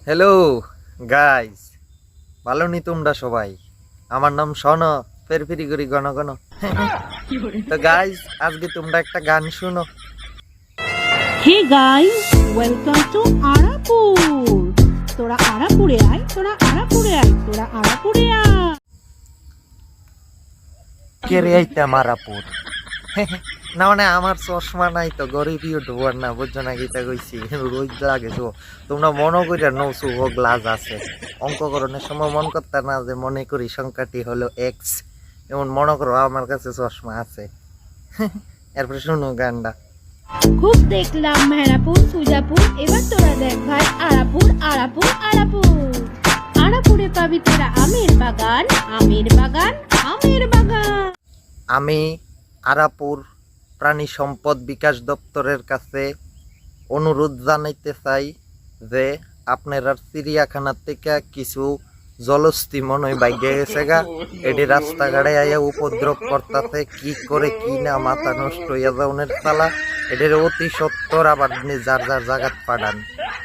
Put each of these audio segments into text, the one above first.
Hello guys, ভালো নি তোমরা সবাই? আমার নাম শোন, ফেরফিরি করি গণ গণ। তো গাইস, আজকে তোমরা একটা গান শুনো। Hey guys, welcome to Arapur. তোরা আরাপুরে আয়, তোরা আরাপুরে আয়, তোরা আরাপুরে আয়। কে রে এইটা মারাপুর? না মানে আমার চশমা নাই তো, গরিব ইউটিউবার না, বুঝছো না? গীতা কইছি রোজ লাগেছো তোমরা মনে করিয়া নৌসু ও গ্লাস আছে। অঙ্ককরণের সময় মন করতে না যে মনে করি সংখ্যাটি হলো এক্স, এমন মনে করো আমার কাছে চশমা আছে। এরপরে শুনো গানটা। খুব দেখলাম মেহেরাপুর সুজাপুর, এবার তোরা দেখ ভাই আরাপুর আরাপুর আরাপুর। আরাপুরে পাবি তোরা আমের বাগান, আমের বাগান, আমের বাগান। আমি আরাপুর প্রাণী সম্পদ বিকাশ দপ্তরের কাছে অনুরোধ জানাইতে চাই যে আপনারা চিড়িয়াখানার থেকে কিছু জলস্থি মনে হয় বাইকে গেছে গা, এটি রাস্তাঘাটে আইয়া উপদ্রব করতেছে, কি করে কি না মাথা নষ্ট হইয়া যাওনের চালা। এটির অতি সত্তর আবার যার যার জায়গাত পাঠান,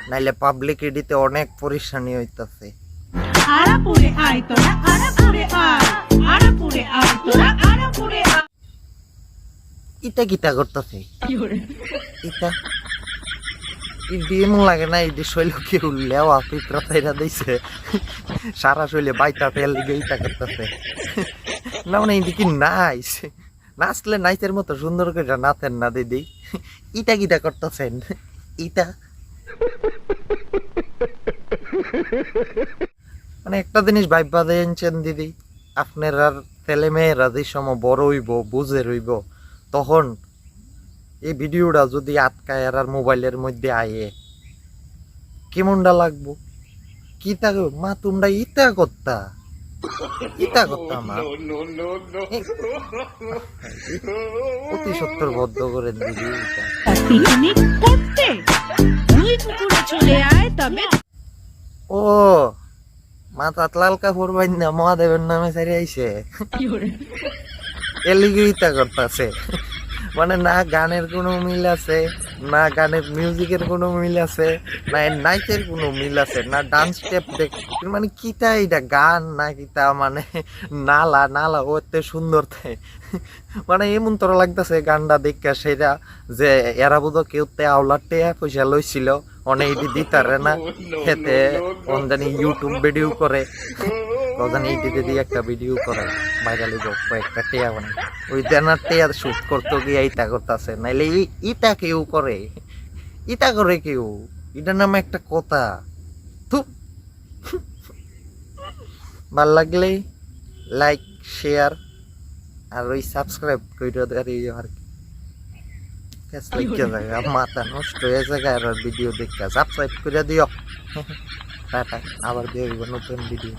নাইলে পাবলিক এডিতে অনেক পরিশানি হইতাছে। আরাপুরে আয় তোরা আরাপুরে আয়, আরাপুরে আয় তোরা আরাপুরে আয়। ইটা গীতা করতেছে ইটা এমন লাগে না এটি শৈল কেউ লেওয়া পিঁপড়া তাইরা দিছে, সারা শৈলে বাইতা তেল লিগে ইটা করতেছে। না মানে এটি কি নাইস? নাচলে নাইচের মতো সুন্দর করে নাচেন না দিদি, ইটা গীতা করতেছেন ইটা। মানে একটা জিনিস ভাইবা দিয়েছেন দিদি, আপনার আর ছেলে মেয়েরা যে সময় বড় হইব বুঝে রইব, তখন এই ভিডিওটা যদি আটকায় আর মোবাইলের মধ্যে আয়ে কেমনটা লাগবো? কি তা মা তোমরা ইটা করতা মা, অতি সত্তর বদ্ধ করে দিদি এটা। পিকনিক করতে দুই পুকুরে চলে আয় তবে। ও মাথা লাল কাপড় বাইন্দা মহাদেবের নামে ছাড়ি আইছে, এলিগে ইটা করতেছে। মানে না গানের কোনো মিল আছে, না গানের মিউজিকের কোনো মিল আছে, না এর নাচের কোনো মিল আছে, না ডান্স স্টেপ দেখ, মানে কিতা এটা গান না কিতা, মানে নালা নালা ওতে সুন্দর থাকে। মানে এমন তোরা লাগতেছে গানটা দেখা সেটা যে এরা বোধ কেউ আওলার টেয়া পয়সা লইছিল অনেক এটি দিতারে না, খেতে জানি ইউটিউব ভিডিও করে, জানি এইটিতে দিয়ে একটা ভিডিও করে ভাইরাল হইব, কয়েকটা টেয়া বানাই, ওই দেনার টেয়া শুট করতে গিয়ে ইটা করতেছে। নাইলে ইটা কেউ করে, ইটা করে কেউ, এটার নামে একটা কথা। ভাল লাগলে লাইক শেয়ার আর ওই সাবস্ক্রাইব করে আর কি মাথা নষ্ট হয়ে যায় আর ভিডিও দেখে সাবস্ক্রাইব করে দিও। টাটা, আবার দিয়ে নতুন ভিডিও।